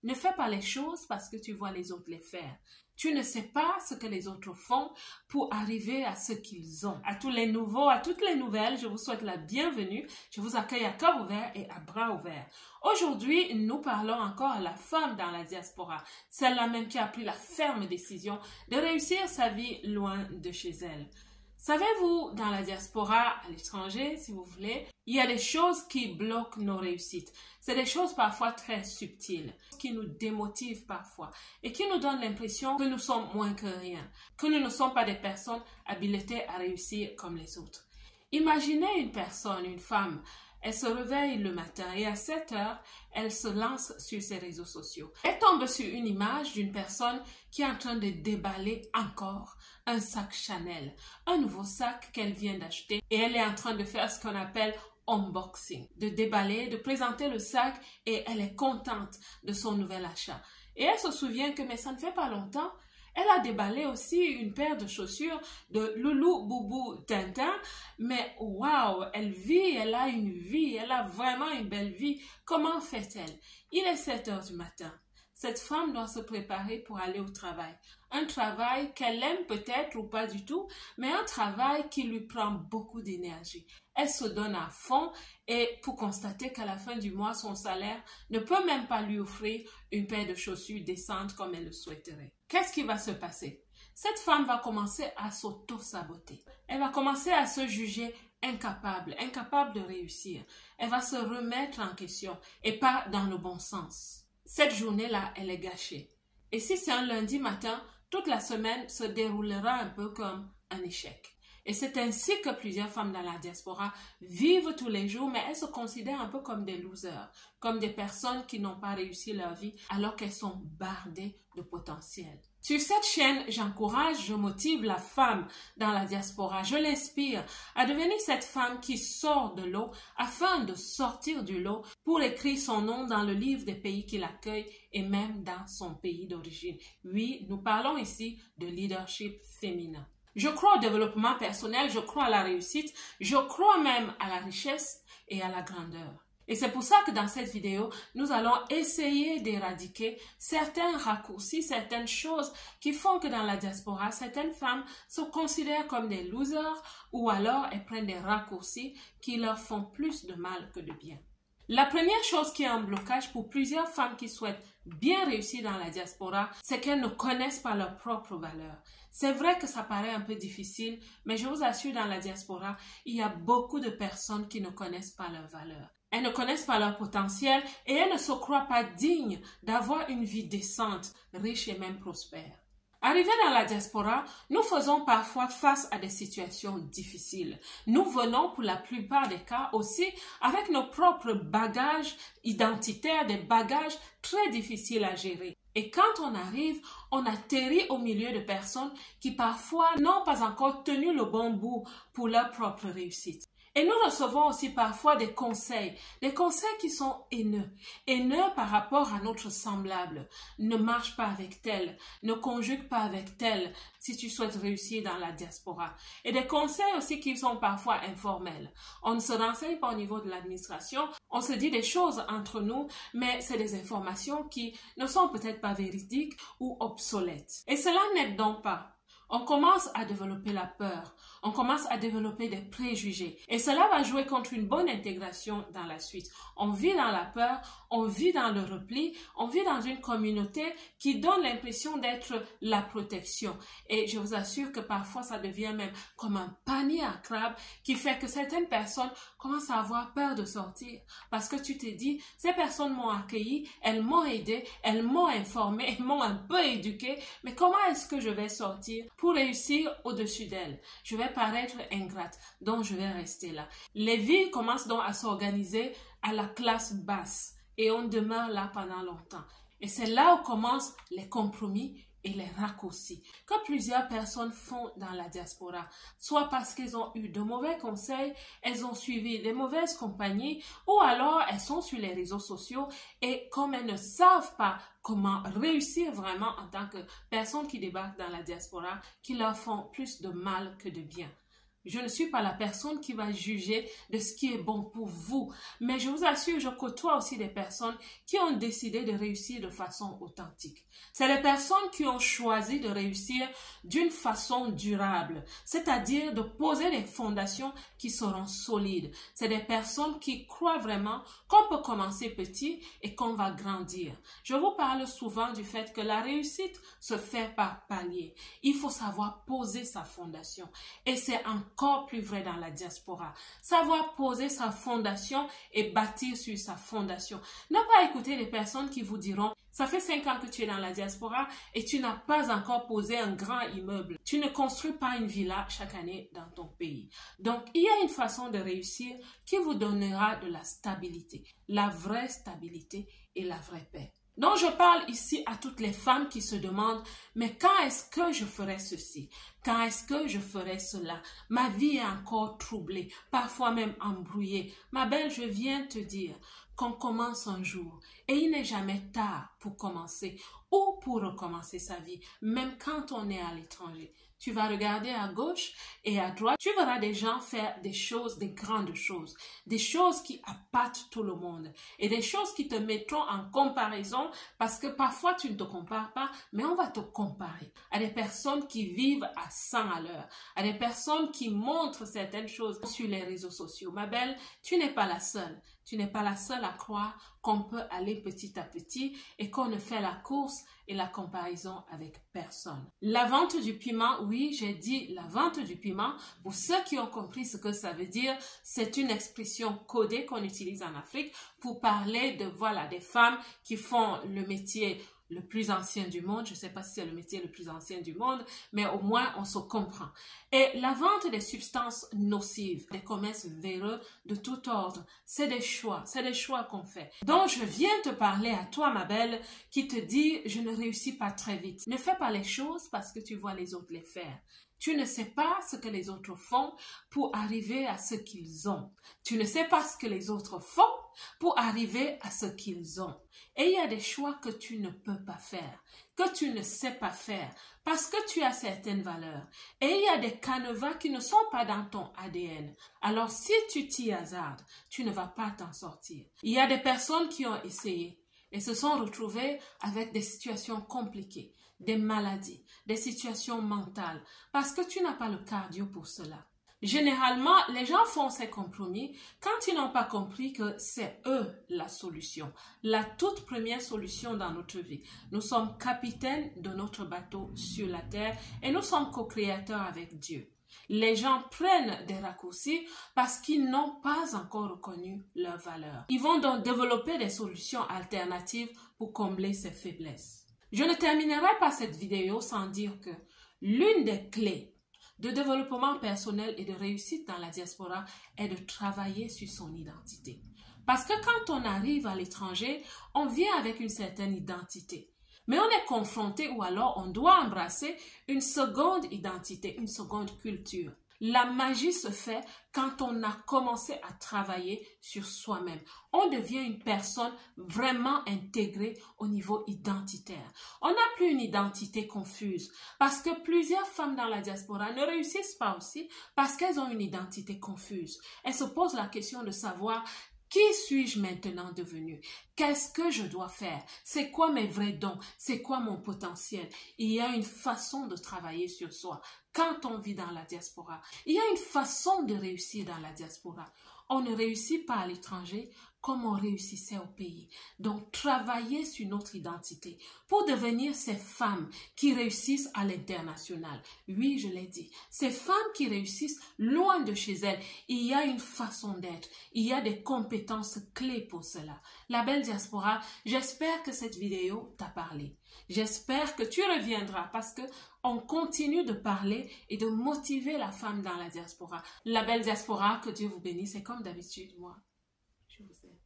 Ne fais pas les choses parce que tu vois les autres les faire. Tu ne sais pas ce que les autres font pour arriver à ce qu'ils ont. À tous les nouveaux, à toutes les nouvelles, je vous souhaite la bienvenue. Je vous accueille à cœur ouvert et à bras ouverts. Aujourd'hui, nous parlons encore à la femme dans la diaspora, celle-là même qui a pris la ferme décision de réussir sa vie loin de chez elle. Savez-vous, dans la diaspora, à l'étranger, si vous voulez, il y a des choses qui bloquent nos réussites. C'est des choses parfois très subtiles, qui nous démotivent parfois et qui nous donnent l'impression que nous sommes moins que rien, que nous ne sommes pas des personnes habilitées à réussir comme les autres. Imaginez une personne, une femme, elle se réveille le matin et à 7 heures, elle se lance sur ses réseaux sociaux. Elle tombe sur une image d'une personne qui est en train de déballer encore un sac Chanel, un nouveau sac qu'elle vient d'acheter et elle est en train de faire ce qu'on appelle unboxing, de déballer, de présenter le sac et elle est contente de son nouvel achat. Et elle se souvient que, mais ça ne fait pas longtemps, elle a déballé aussi une paire de chaussures de Loulou Boubou Tintin, mais waouh, elle vit, elle a une vie, elle a vraiment une belle vie. Comment fait-elle? Il est 7 heures du matin. Cette femme doit se préparer pour aller au travail. Un travail qu'elle aime peut-être ou pas du tout, mais un travail qui lui prend beaucoup d'énergie. Elle se donne à fond et pour constater qu'à la fin du mois, son salaire ne peut même pas lui offrir une paire de chaussures décentes comme elle le souhaiterait. Qu'est-ce qui va se passer? Cette femme va commencer à s'auto-saboter. Elle va commencer à se juger incapable de réussir. Elle va se remettre en question et pas dans le bon sens. Cette journée-là, elle est gâchée. Et si c'est un lundi matin, toute la semaine se déroulera un peu comme un échec. Et c'est ainsi que plusieurs femmes dans la diaspora vivent tous les jours, mais elles se considèrent un peu comme des losers, comme des personnes qui n'ont pas réussi leur vie alors qu'elles sont bardées de potentiel. Sur cette chaîne, j'encourage, je motive la femme dans la diaspora, je l'inspire à devenir cette femme qui sort de l'eau afin de sortir du lot pour écrire son nom dans le livre des pays qui l'accueillent et même dans son pays d'origine. Oui, nous parlons ici de leadership féminin. Je crois au développement personnel, je crois à la réussite, je crois même à la richesse et à la grandeur. Et c'est pour ça que dans cette vidéo, nous allons essayer d'éradiquer certains raccourcis, certaines choses qui font que dans la diaspora, certaines femmes se considèrent comme des losers ou alors elles prennent des raccourcis qui leur font plus de mal que de bien. La première chose qui est un blocage pour plusieurs femmes qui souhaitent bien réussir dans la diaspora, c'est qu'elles ne connaissent pas leurs propres valeurs. C'est vrai que ça paraît un peu difficile, mais je vous assure, dans la diaspora, il y a beaucoup de personnes qui ne connaissent pas leurs valeurs. Elles ne connaissent pas leur potentiel et elles ne se croient pas dignes d'avoir une vie décente, riche et même prospère. Arrivés dans la diaspora, nous faisons parfois face à des situations difficiles. Nous venons pour la plupart des cas aussi avec nos propres bagages identitaires, des bagages très difficiles à gérer. Et quand on arrive, on atterrit au milieu de personnes qui parfois n'ont pas encore tenu le bon bout pour leur propre réussite. Et nous recevons aussi parfois des conseils qui sont haineux par rapport à notre semblable. Ne marche pas avec tel, ne conjugue pas avec tel si tu souhaites réussir dans la diaspora. Et des conseils aussi qui sont parfois informels. On ne se renseigne pas au niveau de l'administration, on se dit des choses entre nous, mais c'est des informations qui ne sont peut-être pas véridiques ou obsolètes. Et cela n'aide donc pas. On commence à développer la peur, on commence à développer des préjugés et cela va jouer contre une bonne intégration dans la suite. On vit dans la peur, on vit dans le repli, on vit dans une communauté qui donne l'impression d'être la protection et je vous assure que parfois ça devient même comme un panier à crabes qui fait que certaines personnes commencent à avoir peur de sortir parce que tu te dis, ces personnes m'ont accueilli, elles m'ont aidé, elles m'ont informé, elles m'ont un peu éduqué, mais comment est-ce que je vais sortir pour réussir au-dessus d'elle? Je vais paraître ingrate, donc je vais rester là. Les vies commencent donc à s'organiser à la classe basse et on demeure là pendant longtemps. Et c'est là où commencent les compromis et les raccourcis que plusieurs personnes font dans la diaspora, soit parce qu'elles ont eu de mauvais conseils, elles ont suivi des mauvaises compagnies, ou alors elles sont sur les réseaux sociaux et comme elles ne savent pas comment réussir vraiment en tant que personnes qui débarquent dans la diaspora, qui leur font plus de mal que de bien. Je ne suis pas la personne qui va juger de ce qui est bon pour vous. Mais je vous assure, je côtoie aussi des personnes qui ont décidé de réussir de façon authentique. C'est les personnes qui ont choisi de réussir d'une façon durable, c'est-à-dire de poser des fondations qui seront solides. C'est des personnes qui croient vraiment qu'on peut commencer petit et qu'on va grandir. Je vous parle souvent du fait que la réussite se fait par palier. Il faut savoir poser sa fondation. Et c'est encore plus vrai dans la diaspora. Savoir poser sa fondation et bâtir sur sa fondation. Ne pas écouter les personnes qui vous diront: ça fait 5 ans que tu es dans la diaspora et tu n'as pas encore posé un grand immeuble. Tu ne construis pas une villa chaque année dans ton pays. Donc, il y a une façon de réussir qui vous donnera de la stabilité. La vraie stabilité et la vraie paix. Donc, je parle ici à toutes les femmes qui se demandent: mais quand est-ce que je ferai ceci? Quand est-ce que je ferai cela? Ma vie est encore troublée, parfois même embrouillée. Ma belle, je viens te dire qu'on commence un jour et il n'est jamais tard pour commencer ou pour recommencer sa vie, même quand on est à l'étranger. Tu vas regarder à gauche et à droite, tu verras des gens faire des choses, des grandes choses, des choses qui appâtent tout le monde et des choses qui te mettront en comparaison parce que parfois tu ne te compares pas, mais on va te comparer à des personnes qui vivent à 100 à l'heure, à des personnes qui montrent certaines choses sur les réseaux sociaux. Ma belle, tu n'es pas la seule. Tu n'es pas la seule à croire qu'on peut aller petit à petit et qu'on ne fait la course et la comparaison avec personne. La vente du piment, oui, j'ai dit la vente du piment. Pour ceux qui ont compris ce que ça veut dire, c'est une expression codée qu'on utilise en Afrique pour parler de, voilà, des femmes qui font le métier le plus ancien du monde. Je ne sais pas si c'est le métier le plus ancien du monde, mais au moins on se comprend. Et la vente des substances nocives, des commerces véreux de tout ordre, c'est des choix qu'on fait. Donc je viens te parler à toi, ma belle, qui te dit: je ne réussis pas très vite. Ne fais pas les choses parce que tu vois les autres les faire. Tu ne sais pas ce que les autres font pour arriver à ce qu'ils ont. Tu ne sais pas ce que les autres font pour arriver à ce qu'ils ont. Et il y a des choix que tu ne peux pas faire, que tu ne sais pas faire, parce que tu as certaines valeurs. Et il y a des canevas qui ne sont pas dans ton ADN. Alors si tu t'y hasardes, tu ne vas pas t'en sortir. Il y a des personnes qui ont essayé et se sont retrouvées avec des situations compliquées, des maladies, des situations mentales, parce que tu n'as pas le cardio pour cela. Généralement, les gens font ces compromis quand ils n'ont pas compris que c'est eux la solution, la toute première solution dans notre vie. Nous sommes capitaines de notre bateau sur la terre et nous sommes co-créateurs avec Dieu. Les gens prennent des raccourcis parce qu'ils n'ont pas encore reconnu leur valeur. Ils vont donc développer des solutions alternatives pour combler ces faiblesses. Je ne terminerai pas cette vidéo sans dire que l'une des clés de développement personnel et de réussite dans la diaspora est de travailler sur son identité. Parce que quand on arrive à l'étranger, on vient avec une certaine identité. Mais on est confronté ou alors on doit embrasser une seconde identité, une seconde culture. La magie se fait quand on a commencé à travailler sur soi-même. On devient une personne vraiment intégrée au niveau identitaire. On n'a plus une identité confuse parce que plusieurs femmes dans la diaspora ne réussissent pas aussi parce qu'elles ont une identité confuse. Elles se posent la question de savoir: qui suis-je maintenant devenu? Qu'est-ce que je dois faire? C'est quoi mes vrais dons? C'est quoi mon potentiel? Il y a une façon de travailler sur soi quand on vit dans la diaspora. Il y a une façon de réussir dans la diaspora. On ne réussit pas à l'étranger comme on réussissait au pays. Donc, travailler sur notre identité pour devenir ces femmes qui réussissent à l'international. Oui, je l'ai dit, ces femmes qui réussissent loin de chez elles. Il y a une façon d'être. Il y a des compétences clés pour cela. La belle diaspora, j'espère que cette vidéo t'a parlé. J'espère que tu reviendras parce que on continue de parler et de motiver la femme dans la diaspora. La belle diaspora, que Dieu vous bénisse. Et comme d'habitude, moi, je vous aime.